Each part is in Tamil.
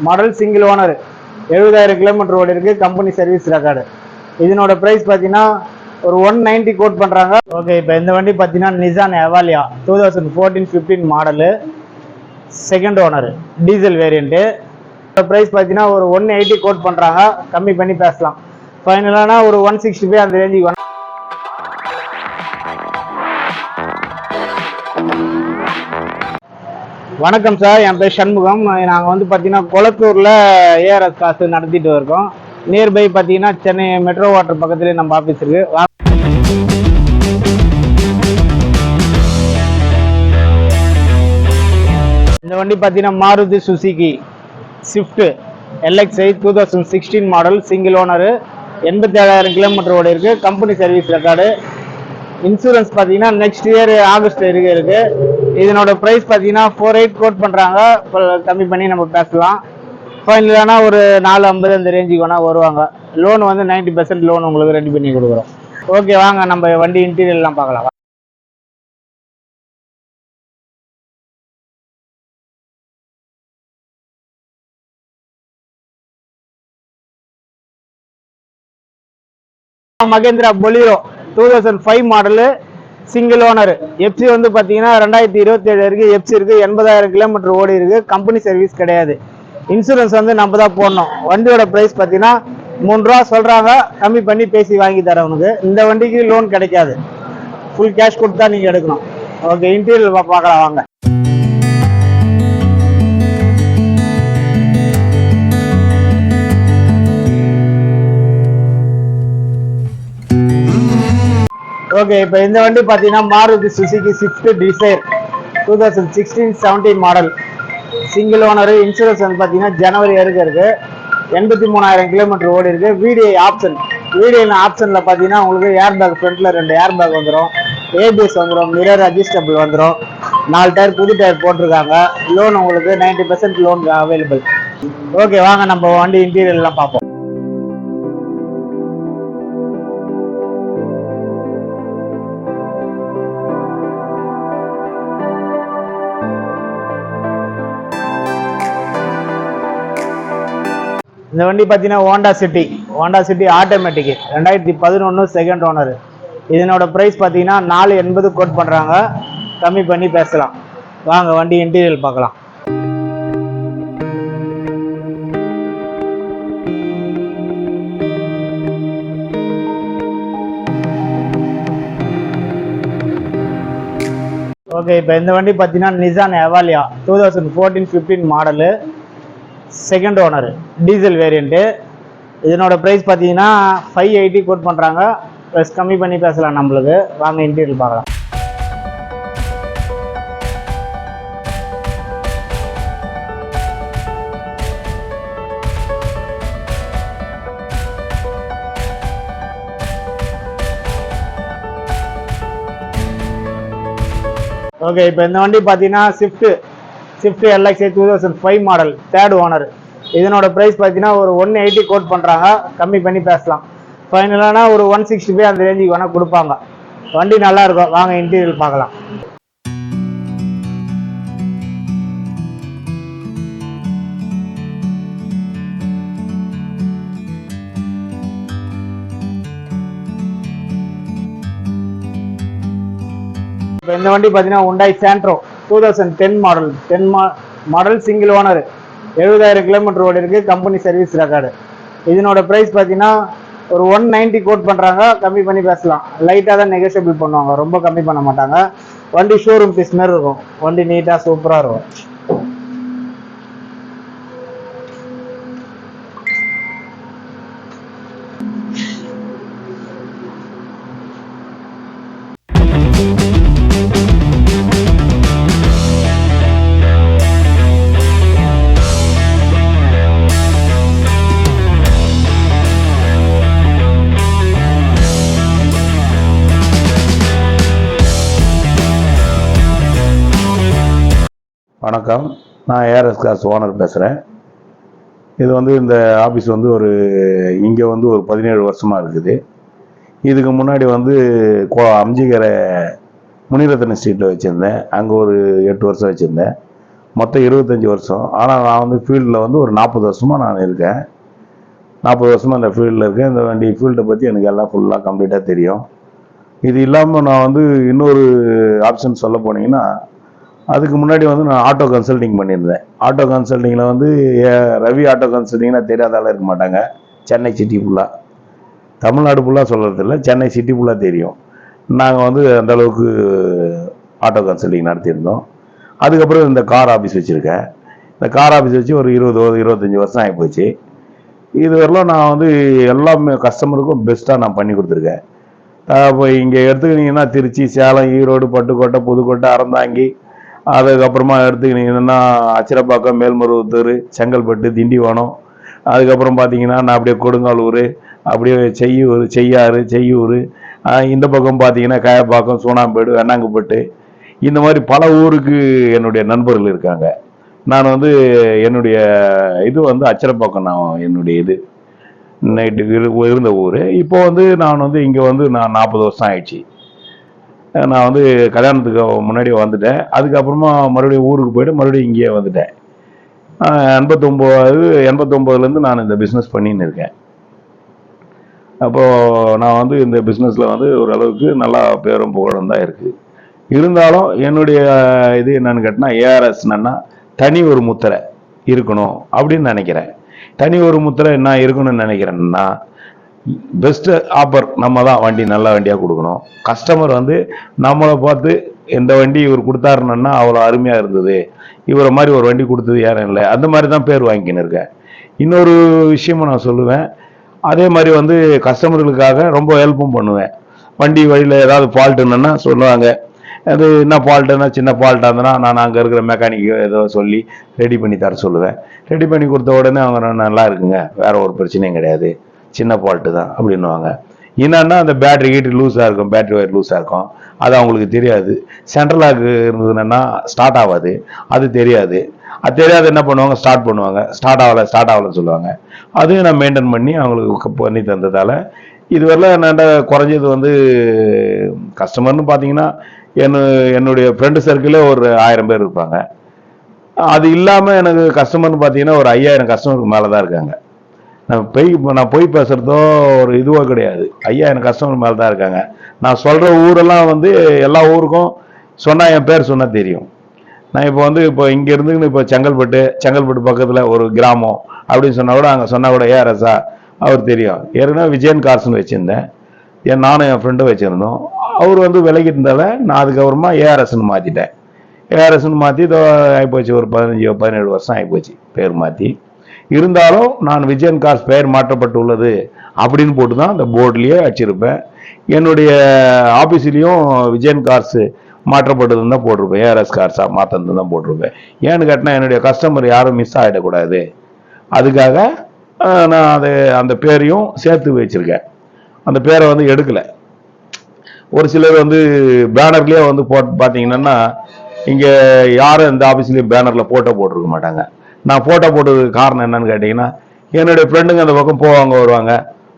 மாடல் சிங்கிள் ஓனர் 70,000 கிலோமீட்டர் ஓடி இருக்கு. Company service record. இதனோட பிரைஸ் பார்த்தீங்கன்னா ஒரு 190 கோட் பண்றாங்க. ஓகே, இப்போ இந்த வண்டி பார்த்தீங்கன்னா Nissan Evalia 2014-15 model, second owner, diesel variant. Price பார்த்தீங்கன்னா ஒரு 180 கோட் பண்றாங்க. கம்மி பண்ணி பேசலாம். ஃபைனலானா ஒரு 165 அந்த ரேஞ்சுக்கு. வணக்கம் சார், என் பேர் சண்முகம். நாங்கள் வந்து பார்த்தீங்கன்னா கொளத்தூரில் ஏஆர்எஸ் காசு நடத்திட்டு இருக்கோம். நியர்பை பார்த்தீங்கன்னா சென்னை மெட்ரோ வாட்டர் பக்கத்துலேயே நம்ம ஆஃபீஸ் இருக்கு. இந்த வண்டி பார்த்தீங்கன்னா Maruti Suzuki Swift LXi 2016 model, single owner, 87,000 kilometre ஓடி இருக்கு. Company service record. இன்சூரன்ஸ் பார்த்தீங்கன்னா நெக்ஸ்ட் இயர் ஆகஸ்ட் இருக்கு. இதனோட ப்ரைஸ் பார்த்தீங்கன்னா 48 கோட் பண்ணுறாங்க. கம்மி பண்ணி நம்ம பேசலாம். ஃபைனலானா ஒரு 450 அந்த ரேஞ்சுக்கு வேணால் வருவாங்க. லோன் வந்து 90% லோன் உங்களுக்கு ரெடி பண்ணி கொடுக்குறோம். ஓகே, வாங்க நம்ம வண்டி இன்டீரியர்லாம் பார்க்கலாம். Mahindra Bolero 2005 model, single owner. FC வந்து பார்த்தீங்கன்னா 2027 வரைக்கும் எஃப்சி இருக்கு. 80,000 கிலோமீட்டர் ஓடி இருக்கு. கம்பெனி சர்வீஸ் கிடையாது. இன்சூரன்ஸ் வந்து நம்ம தான் போடணும். வண்டியோட பிரைஸ் பார்த்தீங்கன்னா 3 ரூபா சொல்றாங்க. கம்மி பண்ணி பேசி வாங்கி தரவனுக்கு. இந்த வண்டிக்கு லோன் கிடைக்காது. ஃபுல் கேஷ் கொடுத்தா நீங்க எடுக்கணும். ஓகே, இன்டீரியர் பார்க்கலாம் வாங்க. ஓகே, இப்போ இந்த வண்டி பார்த்தீங்கன்னா Maruti Suzuki Swift desire 2016-17 model, single owner. Insurance வந்து பார்த்தீங்கன்னா ஜனவரி வரைக்கும் இருக்கு. 83,000 கிலோமீட்டர் ஓடி இருக்கு. VDI option. VDI ஆப்ஷனில் பார்த்தீங்கன்னா உங்களுக்கு ஏர் பேக், ஃப்ரண்ட்ல 2 ஏர் பேக் வந்துடும், ABS வந்துடும், மிரர் அட்ஜஸ்டபிள் வந்துடும், 4 டயர் புது டயர் போட்டிருக்காங்க. லோன் உங்களுக்கு 90% லோன் அவைலபிள். ஓகே, வாங்க நம்ம வண்டி இன்டீரியர்லாம் பார்ப்போம். இந்த வண்டி பார்த்தீங்கன்னா Honda city automatic 2011 second owner. இதனோட ப்ரைஸ் பார்த்தீங்கன்னா 480 கோட் பண்ணுறாங்க. கம்மி பண்ணி பேசலாம். வாங்க வண்டி இன்டீரியர் பார்க்கலாம். ஓகே, இப்போ இந்த வண்டி பார்த்தீங்கன்னா Nissan Evalia 2014-15 model, second owner, diesel variant. இதனோட ப்ரைஸ் பார்த்தீங்கன்னா 580 கோட் பண்ணுறாங்க. ப்ளஸ் கம்மி பண்ணி பேசலாம் நம்மளுக்கு. வாங்க இன்டீரியர் பார்க்கலாம். ஓகே, இப்போ இந்த வண்டி பார்த்தீங்கன்னா Swift LXi 2005 model, third owner. இதனோட ப்ரைஸ் பார்த்தீங்கன்னா ஒரு 180 கோட் பண்ணுறாங்க. கம்மி பண்ணி பேசலாம். ஃபைனலானா ஒரு 165 அந்த ரேஞ்சுக்கு வேணால் கொடுப்பாங்க. வண்டி நல்லா இருக்கும். வாங்க இன்டீரியர் பார்க்கலாம். இப்போ இந்த வண்டி பார்த்தீங்கன்னா Hyundai Santro 2010 model, single owner, 70,000 kilometre ஓடி இருக்கு. Company service record. இதனோட ப்ரைஸ் பார்த்தீங்கன்னா ஒரு 190 கோட் பண்ணுறாங்க. கம்மி பண்ணி பேசலாம். லைட்டாக தான் நெகோஷியபிள் பண்ணுவாங்க, ரொம்ப கம்மி பண்ண மாட்டாங்க. வண்டி ஷோரூம் பீஸ் மாதிரி இருக்கும். வண்டி நீட்டாக சூப்பராக இருக்கும். வணக்கம், நான் ஏஆர்எஸ் காசு ஓனர் பேசுகிறேன். இது வந்து இந்த ஆஃபீஸ் வந்து இங்கே வந்து ஒரு 17 வருஷமாக இருக்குது. இதுக்கு முன்னாடி வந்து அம்ஜிகரை முனிரத்ன ஸ்ட்ரீட்டில் வச்சுருந்தேன். அங்கே ஒரு 8 வருஷம் வச்சுருந்தேன். மொத்தம் 25 வருஷம். ஆனால் நான் வந்து ஃபீல்டில் வந்து ஒரு 40 வருஷமாக நான் இருக்கேன். 40 வருஷமாக இந்த ஃபீல்டில் இருக்கேன். இந்த வண்டி ஃபீல்டை பற்றி எனக்கு எல்லாம் ஃபுல்லாக கம்ப்ளீட்டாக தெரியும். இது இல்லாமல் நான் வந்து இன்னொரு ஆப்ஷன் சொல்ல போனீங்கன்னா, அதுக்கு முன்னாடி வந்து நான் ஆட்டோ கன்சல்டிங் பண்ணியிருந்தேன். ஆட்டோ கன்சல்டிங்கில் வந்து ரவி ஆட்டோ கன்சல்டிங்னா தெரியாத ஆளாக இருக்க மாட்டாங்க. சென்னை சிட்டி ஃபுல்லாக, தமிழ்நாடு ஃபுல்லாக சொல்கிறதில்ல, சென்னை சிட்டி ஃபுல்லாக தெரியும். நாங்கள் வந்து அந்தளவுக்கு ஆட்டோ கன்சல்டிங் நடத்தியிருந்தோம். அதுக்கப்புறம் இந்த கார் ஆஃபீஸ் வச்சுருக்கேன். இந்த கார் ஆஃபீஸ் வச்சு ஒரு 25 வருஷம் ஆகிப்போச்சு. இதுவரையிலும் நான் வந்து எல்லாமே கஸ்டமருக்கும் பெஸ்ட்டாக நான் பண்ணி கொடுத்துருக்கேன். இப்போ இங்கே எடுத்துக்கிட்டிங்கன்னா திருச்சி, சேலம், ஈரோடு, பட்டுக்கோட்டை, புதுக்கோட்டை, அறந்தாங்கி, அதுக்கப்புறமா எடுத்துக்கிட்டிங்கன்னா அச்சிரப்பாக்கம், மேல்மருவத்தூர், செங்கல்பட்டு, திண்டிவனம், அதுக்கப்புறம் பார்த்தீங்கன்னா நான் அப்படியே கொடுங்காலூர், அப்படியே செய்யூர், இந்த பக்கம் பார்த்தீங்கன்னா காயப்பாக்கம், சூனாம்பேடு, வெண்ணாங்குப்பட்டு, இந்த மாதிரி பல ஊருக்கு என்னுடைய நண்பர்கள் இருக்காங்க. நான் வந்து என்னுடைய இது வந்து அச்சிரப்பாக்கம், நான் என்னுடைய இது நைட்டு இருந்த ஊர். இப்போ வந்து நான் வந்து இங்கே வந்து நான் 40 வருஷம் ஆயிடுச்சு. நான் வந்து கல்யாணத்துக்கு முன்னாடி வந்துட்டேன். அதுக்கப்புறமா மறுபடியும் ஊருக்கு போய்ட்டு மறுபடியும் இங்கேயே வந்துட்டேன். 89லேருந்து நான் இந்த பிஸ்னஸ் பண்ணின்னு இருக்கேன். அப்போது நான் வந்து இந்த பிஸ்னஸில் வந்து ஓரளவுக்கு நல்லா பேரும் புகழும் தான் இருக்குது. இருந்தாலும் என்னுடைய இது என்னன்னு கேட்டால், ஏஆர்எஸ்னா தனி ஒரு முத்திரை இருக்கணும் அப்படின்னு நினைக்கிறேன். தனி ஒரு முத்திரை என்ன இருக்கணும்னு நினைக்கிறேன்னா, பெஸ்ட்டு ஆஃபர் நம்ம தான் வண்டி நல்ல வண்டியாக கொடுக்கணும். கஸ்டமர் வந்து நம்மளை பார்த்து இந்த வண்டி இவர் கொடுத்தாருன்னா அவ்வளோ அருமையாக இருந்தது, இவரை மாதிரி ஒரு வண்டி கொடுத்தது யாரும் இல்லை, அந்த மாதிரி தான் பேர் வாங்கிக்கின்னு இருக்கேன். இன்னொரு விஷயமும் நான் சொல்லுவேன், அதே மாதிரி வந்து கஸ்டமர்களுக்காக ரொம்ப ஹெல்ப்பும் பண்ணுவேன். வண்டி வழியில் ஏதாவது ஃபால்ட்டுன்னா சொல்லுவாங்க. அது என்ன ஃபால்ட்டுன்னா சின்ன ஃபால்ட்டாக இருந்ததுன்னா நான் அங்கே இருக்கிற மெக்கானிக்கு ஏதோ சொல்லி ரெடி பண்ணி தர சொல்லுவேன். ரெடி பண்ணி கொடுத்த உடனே அவங்க நல்லா இருக்குங்க, வேற ஒரு பிரச்சனையும் கிடையாது, சின்ன ஃபால்ட்டு தான் அப்படின்வாங்க. என்னன்னா அந்த பேட்டரி கீட்டு லூஸாக இருக்கும், பேட்டரி ஒயர் லூஸாக இருக்கும், அது அவங்களுக்கு தெரியாது. சென்ட்ரல் லாக் இருந்ததுன்னா ஸ்டார்ட் ஆகாது, அது தெரியாது. அது தெரியாது என்ன பண்ணுவாங்க, ஸ்டார்ட் ஆகலைன்னு சொல்லுவாங்க. அதையும் நான் மெயின்டைன் பண்ணி அவங்களுக்கு பண்ணி தந்ததால் இதுவரையில் என்னென்ன குறைஞ்சது வந்து கஸ்டமர்னு பார்த்தீங்கன்னா என்னுடைய ஃப்ரெண்டு சர்க்கிளே ஒரு 1000 பேர் இருப்பாங்க. அது இல்லாமல் எனக்கு கஸ்டமர்னு பார்த்தீங்கன்னா ஒரு 5000 கஸ்டமருக்கு மேலே தான் இருக்காங்க. நான் போய் பேசுகிறதோ ஒரு இதுவோ கிடையாது. 5000 கஸ்டமர் மேலே தான் இருக்காங்க. நான் சொல்கிற ஊரெல்லாம் வந்து எல்லா ஊருக்கும் சொன்னால் என் பேர் சொன்னால் தெரியும். நான் இப்போ இங்கே இருந்துன்னு இப்போ செங்கல்பட்டு பக்கத்தில் ஒரு கிராமம் அப்படின்னு சொன்னால் கூட அங்கே சொன்னால் கூட ஏஆர்எஸ்ஸா அவர் தெரியும். ஏற்கனவே விஜயன் கார்ஸ்னு வச்சுருந்தேன், நானும் என் ஃப்ரெண்டும் வச்சுருந்தோம். அவர் வந்து விலகிட்டு இருந்தால நான் அதுக்கப்புறமா ஏஆர்எஸ்ன்னு மாற்றிட்டேன். ஏஆர்எஸ்ன்னு மாற்றி இதோ ஆகிப்போச்சு, ஒரு 17 வருஷம் ஆகிப்போச்சு பேர் மாற்றி. இருந்தாலும் நான் விஜயன் கார்ஸ் பெயர் மாற்றப்பட்டுள்ளது அப்படின்னு போட்டு தான் அந்த போர்ட்லேயே வச்சுருப்பேன். என்னுடைய ஆஃபீஸ்லேயும் விஜயன் கார்ஸ் மாற்றப்பட்டதுன்னு தான் போட்டிருப்பேன், ஏஆர்எஸ் கார்ஸாக மாற்றினது தான் போட்டிருப்பேன். ஏன்னு கேட்டால் என்னுடைய கஸ்டமர் யாரும் மிஸ் ஆகிடக்கூடாது, அதுக்காக நான் அந்த பேரையும் சேர்த்து வச்சுருக்கேன். அந்த பேரை வந்து எடுக்கலை. ஒரு சிலர் வந்து பேனர்லேயே வந்து பார்த்தீங்கன்னா இங்கே யாரும் இந்த ஆஃபீஸ்லேயும் பேனரில் ஃபோட்டோ போட்டிருக்க மாட்டாங்க. நான் ஃபோட்டோ போட்டதுக்கு காரணம் என்னன்னு கேட்டிங்கன்னா, என்னுடைய ஃப்ரெண்டுங்க அந்த பக்கம் வருவாங்க,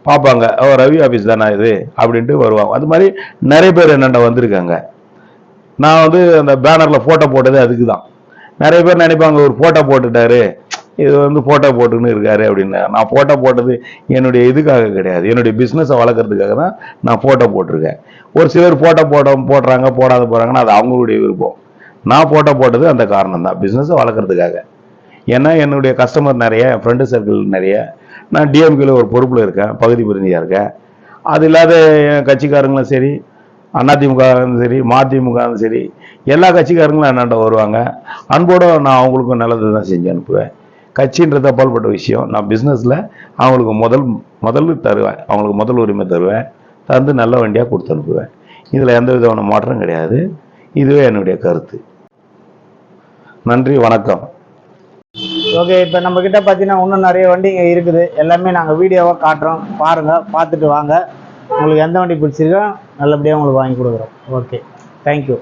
பார்ப்பாங்க, ரவி ஆஃபீஸ் தானே இது அப்படின்ட்டு வருவாங்க. அது மாதிரி நிறைய பேர் என்னென்ன வந்திருக்காங்க. நான் வந்து அந்த பேனரில் ஃபோட்டோ போட்டது அதுக்கு தான். நிறைய பேர் நினைப்பாங்க ஒரு ஃபோட்டோ போட்டுட்டாரு, இது வந்து ஃபோட்டோ போட்டுன்னு இருக்காரு அப்படின்னு. நான் ஃபோட்டோ போட்டது என்னுடைய இதுக்காக கிடையாது, என்னுடைய பிஸ்னஸை வளர்க்குறதுக்காக தான் நான் ஃபோட்டோ போட்டிருக்கேன். ஒரு சிலர் ஃபோட்டோ போடுறாங்க, போடாத போகிறாங்கன்னா அது அவங்களுடைய விருப்பம். நான் ஃபோட்டோ போட்டது அந்த காரணம் தான், பிஸ்னஸை வளர்க்குறதுக்காக. ஏன்னா என்னுடைய கஸ்டமர் நிறைய, என் ஃப்ரெண்டு சர்க்கிள் நிறைய. நான் டிஎம்கேல ஒரு பொறுப்பில் இருக்கேன், பகுதி பிரதிநிதியாக இருக்கேன். அது இல்லாத என் கட்சிக்காரங்களும் சரி, அதிமுக சரி, மதிமுக சரி, எல்லா கட்சிக்காரங்களும் என்னென்ன வருவாங்க. அன்போடு நான் அவங்களுக்கும் நல்லது தான் செஞ்சு அனுப்புவேன். கட்சின்றது அப்பாற்பட்ட விஷயம். நான் பிஸ்னஸில் அவங்களுக்கு முதல் தருவேன், அவங்களுக்கு முதல் உரிமை தருவேன், தந்து நல்ல வண்டியாக கொடுத்து அனுப்புவேன். இதில் எந்த விதமான மாற்றம் கிடையாது. இதுவே என்னுடைய கருத்து. நன்றி, வணக்கம். ஓகே, இப்போ நம்மக்கிட்ட பார்த்தீங்கன்னா இன்னும் நிறைய வண்டிங்க இருக்குது. எல்லாமே நாங்கள் வீடியோவாக காட்டுறோம், பாருங்கள், பார்த்துட்டு வாங்க. உங்களுக்கு எந்த வண்டி பிடிச்சிருக்கோ நல்லபடியாக உங்களுக்கு வாங்கி கொடுக்குறோம். Okay, thank you.